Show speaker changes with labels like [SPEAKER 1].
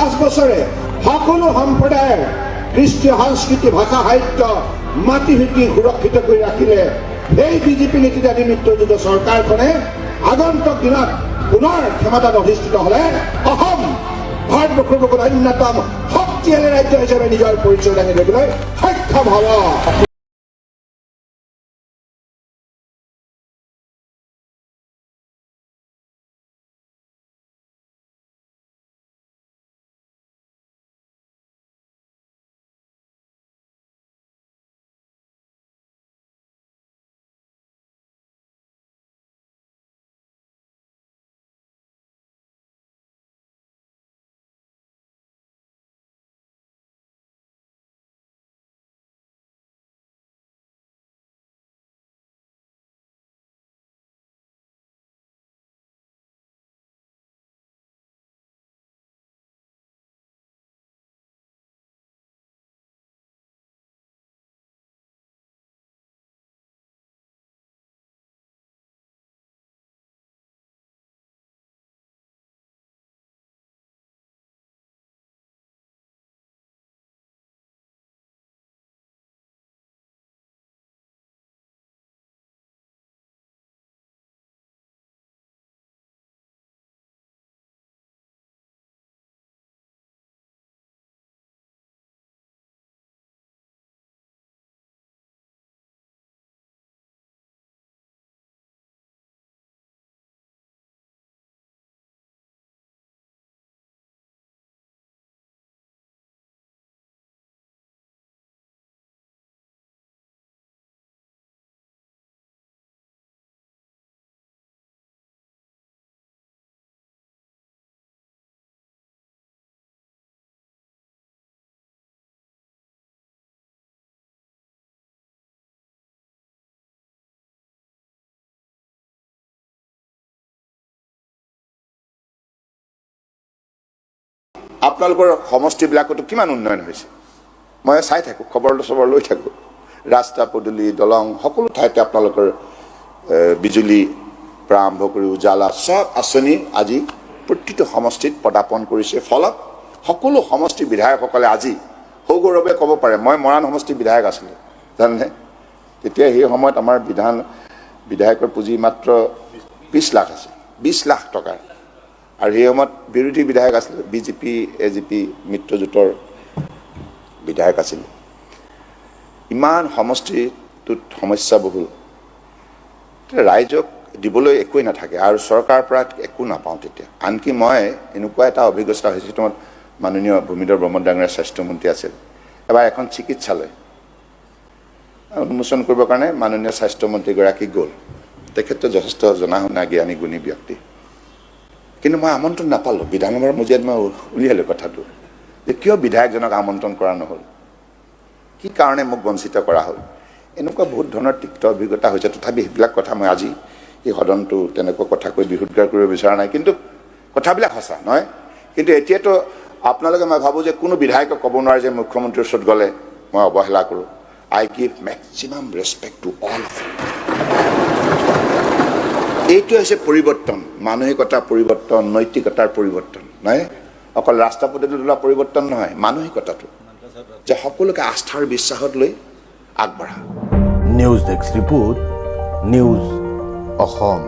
[SPEAKER 1] 5 বছৰে সকলো সম্প্ৰদায়ৰ কৃষ্টি সংস্কৃতি ভাষা সাহিত্য মাটি-ভেটি সুৰক্ষিত কৰি ৰাখিলে এই বিজেপি নীতিদানী মিত্ৰজোঁট চৰকাৰখনে আগন্তুক দিনত পুনৰ ক্ষমতাত অধিষ্ঠিত হলে অসম ভাৰতবৰ্ষৰ বুকুত অন্যতম শক্তিশালী ৰাজ্য হিচাপে নিজৰ পৰিচয় দাঙি ধৰিবলৈ সক্ষম হ'ব।
[SPEAKER 2] আপোনালোকৰ সমষ্টিবিলাকতো কিমান উন্নয়ন হৈছে মই চাই থাকোঁ, খবৰ লৈ থাকোঁ। ৰাস্তা পদূলি দলং সকলো ঠাইতে আপোনালোকৰ বিজুলী পৰা আৰম্ভ কৰি উজালা চব আঁচনি আজি প্ৰতিটো সমষ্টিত পদাৰ্পণ কৰিছে। ফলত সকলো সমষ্টিৰ বিধায়কসকলে আজি সৌগৌৰৱে ক'ব পাৰে মই মৰাণ সমষ্টিৰ বিধায়ক আছিলোঁ জানেনে। তেতিয়া সেই সময়ত আমাৰ বিধায়কৰ পুঁজি মাত্ৰ 20 লাখ আছিল, 20 লাখ টকাৰ। আৰু সেই সময়ত বিৰোধী বিধায়ক আছিল, বিজেপি এজিপি মিত্ৰজোঁটৰ বিধায়ক আছিল। ইমান সমষ্টিটোত সমস্যাবহুল, ৰাইজক দিবলৈ একোৱেই নাথাকে আৰু চৰকাৰৰ পৰা একো নাপাওঁ তেতিয়া। আনকি মই এনেকুৱা এটা অভিজ্ঞতা হৈছে, তোমাৰ মাননীয় ভূমিধৰ ব্ৰহ্ম ডাঙৰীয়া স্বাস্থ্যমন্ত্ৰী আছিল। এবাৰ এখন চিকিৎসালয় উন্মোচন কৰিবৰ কাৰণে মাননীয় স্বাস্থ্যমন্ত্ৰীগৰাকী গ'ল। তেখেতটো যথেষ্ট জনা শুনা জ্ঞানী গুণী ব্যক্তি, কিন্তু মই আমন্ত্ৰণ নাপালোঁ। বিধানসভাৰ মজিয়াত মই উলিয়ালোঁ কথাটো যে কিয় বিধায়কজনক আমন্ত্ৰণ কৰা নহ'ল, কি কাৰণে মোক বঞ্চিত কৰা হ'ল। এনেকুৱা বহুত ধৰণৰ তিক্ত অভিজ্ঞতা হৈছে। তথাপি সেইবিলাক কথা মই আজি এই সদনটো তেনেকুৱা কথা কৈ বিহুদ্গাৰ কৰিব বিচৰা নাই, কিন্তু কথাবিলাক সঁচা নহয়। কিন্তু এতিয়াতো আপোনালোকে মই ভাবোঁ যে কোনো বিধায়কক ক'ব নোৱাৰে যে মুখ্যমন্ত্ৰীৰ ওচৰত গ'লে মই অৱহেলা কৰোঁ। I give maximum respect to all of you. এইটো হৈছে পৰিৱৰ্তন, মানসিকতাৰ পৰিৱৰ্তন, নৈতিকতাৰ পৰিৱৰ্তন নহয়। অকল ৰাস্তা পদূলিত ওলোৱা পৰিৱৰ্তন নহয়, মানসিকতাটো যে সকলোকে আস্থাৰ বিশ্বাসত লৈ আগবঢ়া।
[SPEAKER 3] News desk report, news Assam.